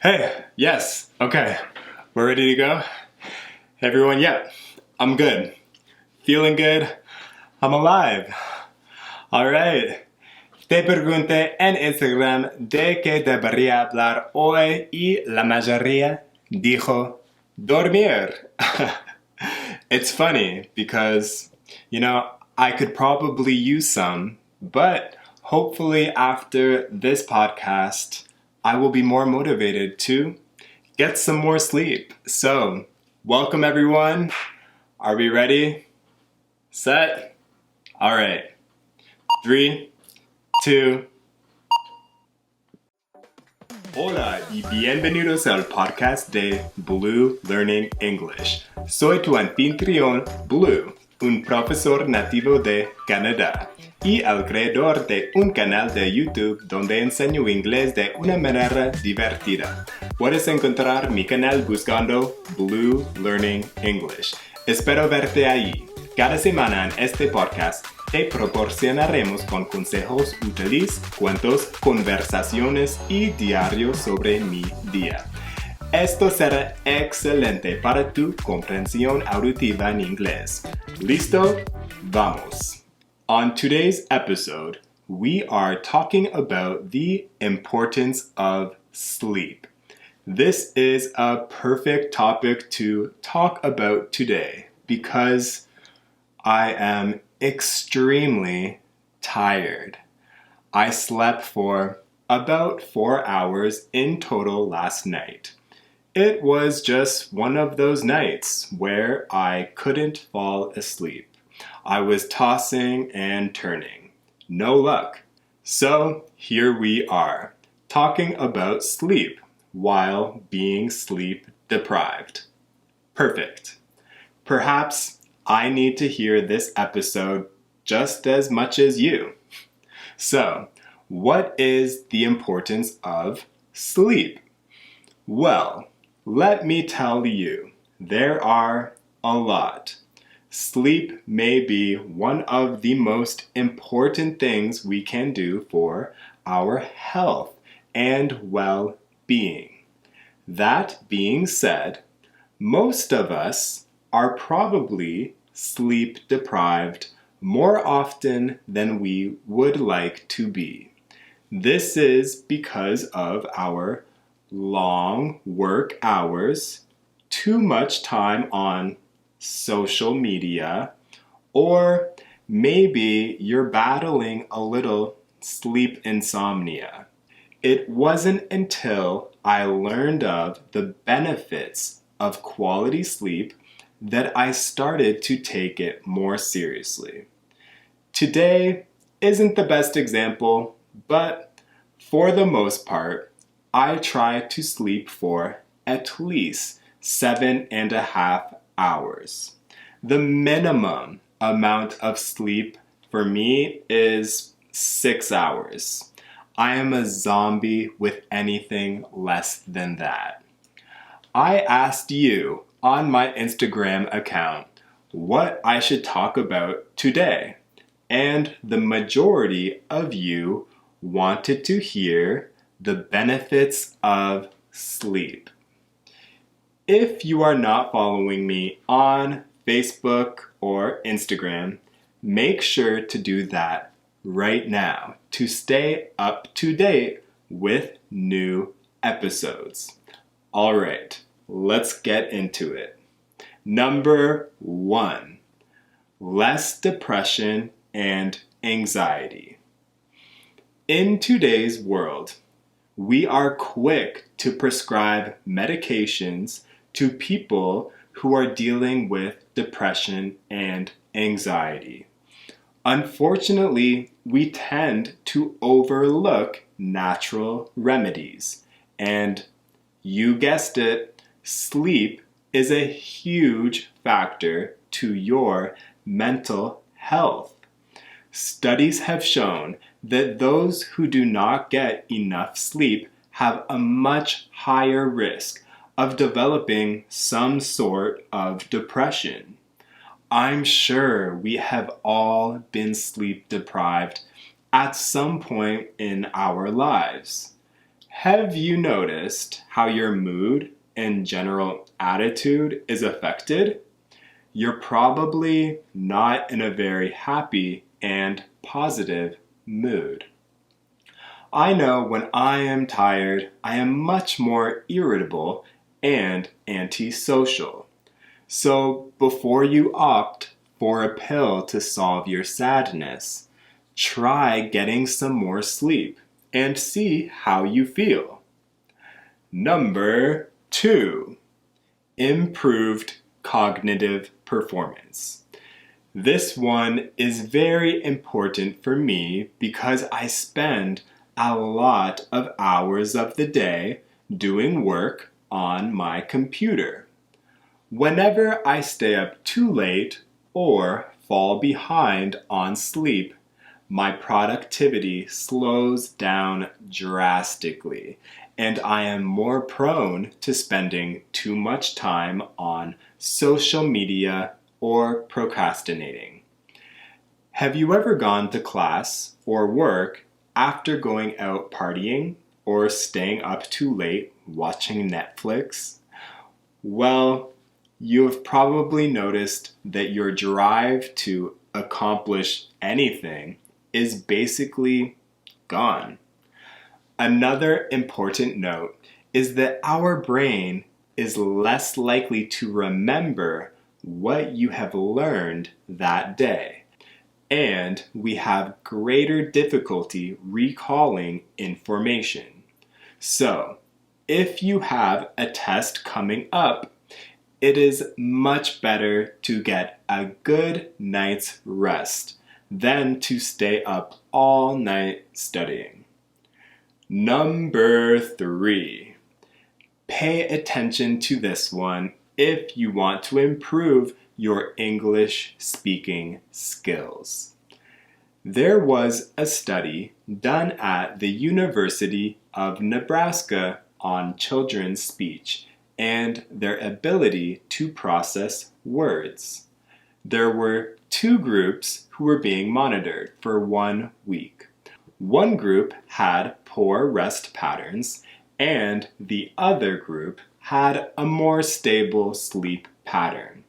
Hey, yes, okay, we're ready to go? Hey everyone, yep, I'm good. Feeling good, I'm alive. Alright, te pregunté en Instagram de qué debería hablar hoy y la mayoría dijo dormir. It's funny because, I could probably use some, but hopefully after this podcast, I will be more motivated to get some more sleep. So, welcome everyone. Are we ready? Set? All right. 3, 2. Hola y bienvenidos al podcast de Blue Learning English. Soy tu anfitrión, Blue, un profesor nativo de Canadá y el creador de un canal de YouTube donde enseño inglés de una manera divertida. Puedes encontrar mi canal buscando Blue Learning English. Espero verte ahí. Cada semana en este podcast te proporcionaremos con consejos útiles, cuentos, conversaciones y diarios sobre mi día. Esto será excelente para tu comprensión auditiva en inglés. ¿Listo? Vamos! On today's episode, we are talking about the importance of sleep. This is a perfect topic to talk about today because I am extremely tired. I slept for about 4 hours in total last night. It was just one of those nights where I couldn't fall asleep. I was tossing and turning. No luck. So here we are, talking about sleep while being sleep deprived. Perfect. Perhaps I need to hear this episode just as much as you. So, what is the importance of sleep? Well, let me tell you, there are a lot. Sleep may be one of the most important things we can do for our health and well-being. That being said, most of us are probably sleep deprived more often than we would like to be. This is because of our long work hours, too much time on social media, or maybe you're battling a little sleep insomnia. It wasn't until I learned of the benefits of quality sleep that I started to take it more seriously. Today isn't the best example, but for the most part, I try to sleep for at least 7.5 hours. The minimum amount of sleep for me is 6 hours. I am a zombie with anything less than that. I asked you on my Instagram account what I should talk about today, and the majority of you wanted to hear the benefits of sleep. If you are not following me on Facebook or Instagram, make sure to do that right now to stay up to date with new episodes. All right, let's get into it. Number 1, less depression and anxiety. In today's world, we are quick to prescribe medications to people who are dealing with depression and anxiety. Unfortunately, we tend to overlook natural remedies. And you guessed it, sleep is a huge factor to your mental health. Studies have shown that those who do not get enough sleep have a much higher risk of developing some sort of depression. I'm sure we have all been sleep deprived at some point in our lives. Have you noticed how your mood and general attitude is affected? You're probably not in a very happy and positive mood. I know when I am tired, I am much more irritable and antisocial. So before you opt for a pill to solve your sadness, try getting some more sleep and see how you feel. Number 2, improved cognitive performance. This one is very important for me because I spend a lot of hours of the day doing work on my computer. Whenever I stay up too late or fall behind on sleep, my productivity slows down drastically, and I am more prone to spending too much time on social media or procrastinating. Have you ever gone to class or work after going out partying or staying up too late watching Netflix? Well, you have probably noticed that your drive to accomplish anything is basically gone. Another important note is that our brain is less likely to remember what you have learned that day, and we have greater difficulty recalling information. So, if you have a test coming up, it is much better to get a good night's rest than to stay up all night studying. Number 3, pay attention to this one if you want to improve your English speaking skills. There was a study done at the University of Nebraska on children's speech and their ability to process words. There were 2 groups who were being monitored for 1 week. One group had poor rest patterns, and the other group had a more stable sleep pattern.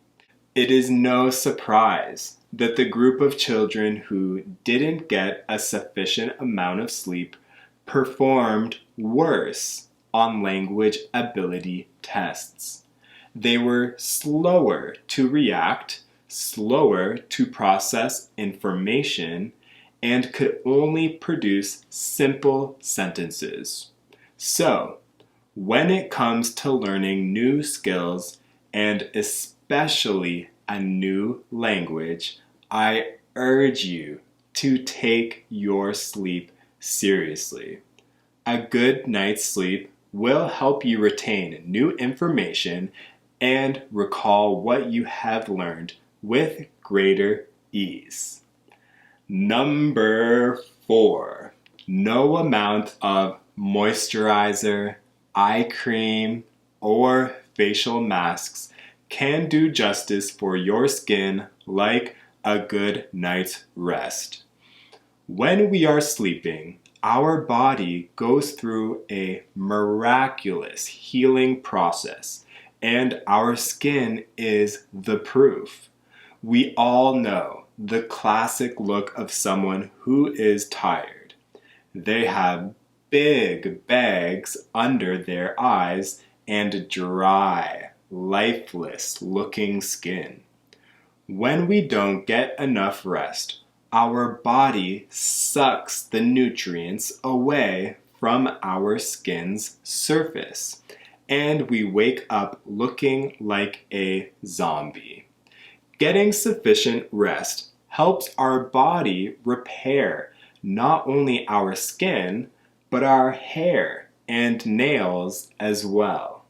It is no surprise that the group of children who didn't get a sufficient amount of sleep performed worse on language ability tests. They were slower to react, slower to process information, and could only produce simple sentences. So, when it comes to learning new skills, and especially a new language, I urge you to take your sleep seriously. A good night's sleep will help you retain new information and recall what you have learned with greater ease. Number 4, no amount of moisturizer, eye cream, or facial masks can do justice for your skin like a good night's rest. When we are sleeping, our body goes through a miraculous healing process, and our skin is the proof. We all know the classic look of someone who is tired. They have big bags under their eyes and dry, lifeless looking skin. When we don't get enough rest, our body sucks the nutrients away from our skin's surface, and we wake up looking like a zombie. Getting sufficient rest helps our body repair not only our skin, but our hair and nails as well.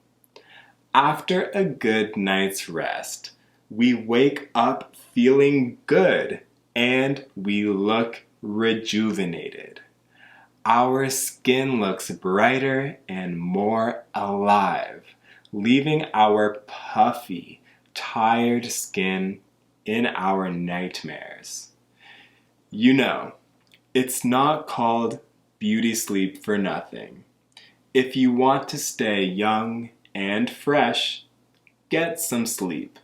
After a good night's rest, we wake up feeling good and we look rejuvenated. Our skin looks brighter and more alive, leaving our puffy, tired skin in our nightmares. You know, it's not called beauty sleep for nothing. if you want to stay young and fresh, get some sleep.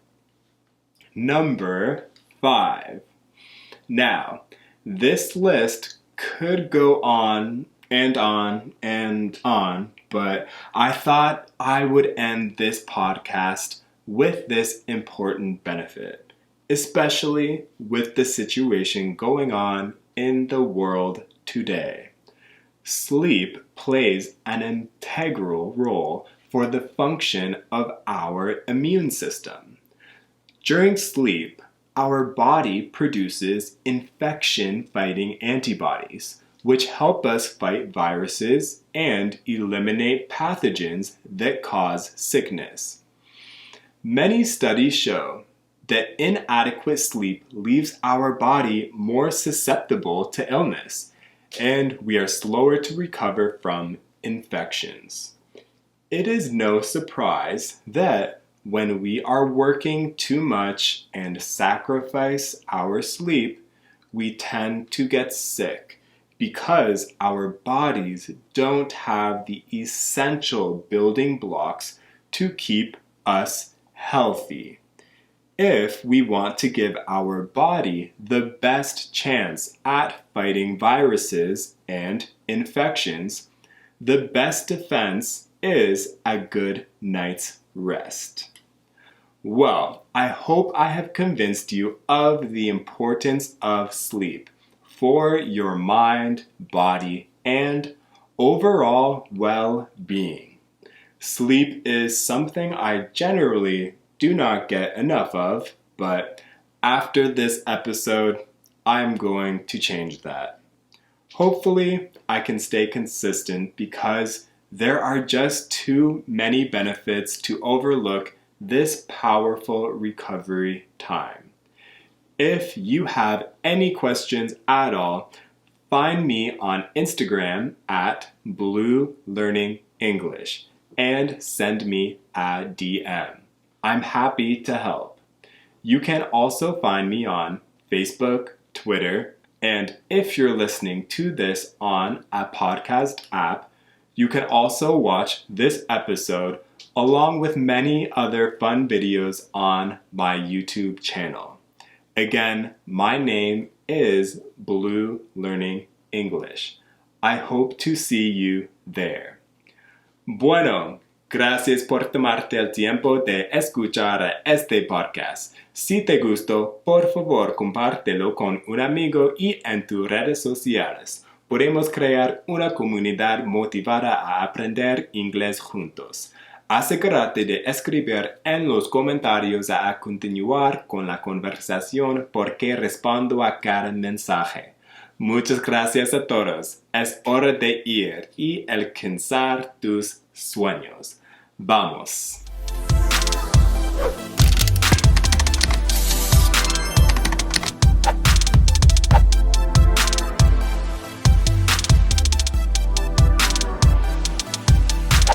Number 5. Now, this list could go on and on and on, but I thought I would end this podcast with this important benefit, especially with the situation going on in the world today. Sleep plays an integral role for the function of our immune system. During sleep, our body produces infection-fighting antibodies, which help us fight viruses and eliminate pathogens that cause sickness. Many studies show that inadequate sleep leaves our body more susceptible to illness, and we are slower to recover from infections. It is no surprise that when we are working too much and sacrifice our sleep, we tend to get sick because our bodies don't have the essential building blocks to keep us healthy. If we want to give our body the best chance at fighting viruses and infections, the best defense is a good night's rest. Well, I hope I have convinced you of the importance of sleep for your mind, body, and overall well-being. Sleep is something I generally do not get enough of, but after this episode, I'm going to change that. Hopefully, I can stay consistent because there are just too many benefits to overlook this powerful recovery time. If you have any questions at all, find me on Instagram at Blue Learning English and send me a DM. I'm happy to help. You can also find me on Facebook, Twitter, and if you're listening to this on a podcast app, you can also watch this episode along with many other fun videos on my YouTube channel. Again, my name is Blue Learning English. I hope to see you there. Bueno, gracias por tomarte el tiempo de escuchar este podcast. Si te gustó, por favor compártelo con un amigo y en tus redes sociales. Podemos crear una comunidad motivada a aprender inglés juntos. Asegúrate de escribir en los comentarios a continuar con la conversación porque respondo a cada mensaje. Muchas gracias a todos. Es hora de ir y alcanzar tus sueños. Vamos.